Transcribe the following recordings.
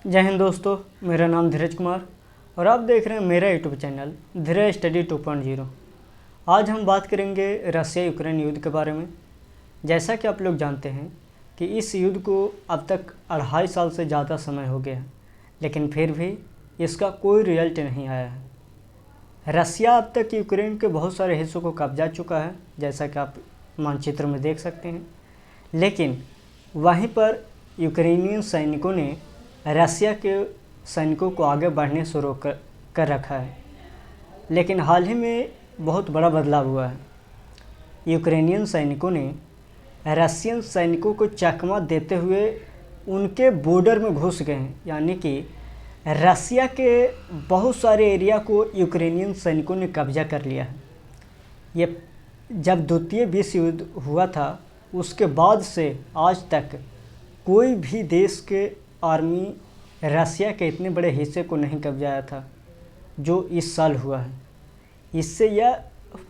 जय हिंद दोस्तों, मेरा नाम धीरज कुमार और आप देख रहे हैं मेरा यूट्यूब चैनल धीरज स्टडी 2.0। आज हम बात करेंगे रसिया यूक्रेन युद्ध के बारे में। जैसा कि आप लोग जानते हैं कि इस युद्ध को अब तक 2.5 साल से ज़्यादा समय हो गया है, लेकिन फिर भी इसका कोई रिजल्ट नहीं आया है। रसिया अब तक यूक्रेन के बहुत सारे हिस्सों को कब्जा चुका है, जैसा कि आप मानचित्र में देख सकते हैं। लेकिन वहीं पर यूक्रेनियन सैनिकों ने रसिया के सैनिकों को आगे बढ़ने से रोक कर रखा है। लेकिन हाल ही में बहुत बड़ा बदलाव हुआ है। यूक्रेनियन सैनिकों ने रशियन सैनिकों को चकमा देते हुए उनके बॉर्डर में घुस गए हैं, यानी कि रसिया के बहुत सारे एरिया को यूक्रेनियन सैनिकों ने कब्जा कर लिया है। ये जब द्वितीय विश्व युद्ध हुआ था उसके बाद से आज तक कोई भी देश के आर्मी रसिया के इतने बड़े हिस्से को नहीं कब्जाया था जो इस साल हुआ है। इससे यह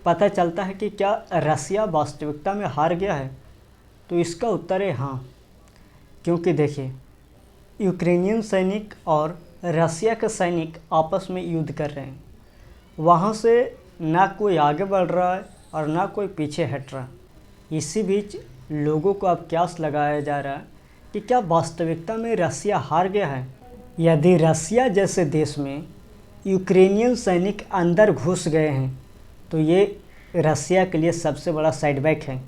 पता चलता है कि क्या रसिया वास्तविकता में हार गया है, तो इसका उत्तर है हाँ। क्योंकि देखिए, यूक्रेनियन सैनिक और रसिया के सैनिक आपस में युद्ध कर रहे हैं। वहाँ से ना कोई आगे बढ़ रहा है और ना कोई पीछे हट रहा। इसी बीच लोगों को अब क्यास लगाया जा रहा है कि क्या वास्तविकता में रसिया हार गया है। यदि रसिया जैसे देश में यूक्रेनियन सैनिक अंदर घुस गए हैं तो ये रसिया के लिए सबसे बड़ा साइडबैक है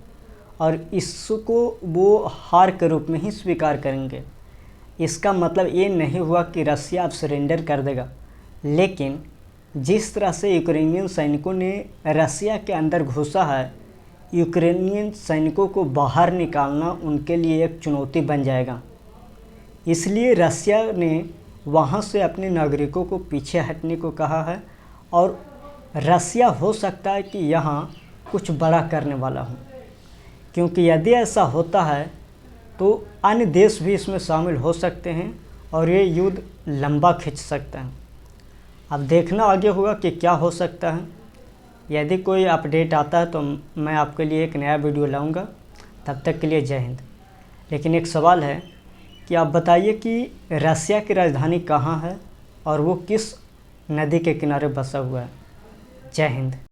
और इसको वो हार के रूप में ही स्वीकार करेंगे। इसका मतलब ये नहीं हुआ कि रसिया अब सरेंडर कर देगा, लेकिन जिस तरह से यूक्रेनियन सैनिकों ने रसिया के अंदर घुसा है, यूक्रेनियन सैनिकों को बाहर निकालना उनके लिए एक चुनौती बन जाएगा। इसलिए रसिया ने वहाँ से अपने नागरिकों को पीछे हटने को कहा है और रसिया हो सकता है कि यहाँ कुछ बड़ा करने वाला हो, क्योंकि यदि ऐसा होता है तो अन्य देश भी इसमें शामिल हो सकते हैं और ये युद्ध लंबा खिंच सकता है। अब देखना आगे होगा कि क्या हो सकता है। यदि कोई अपडेट आता है तो मैं आपके लिए एक नया वीडियो लाऊंगा। तब तक के लिए जय हिंद। लेकिन एक सवाल है कि आप बताइए कि रसिया की राजधानी कहाँ है और वो किस नदी के किनारे बसा हुआ है। जय हिंद।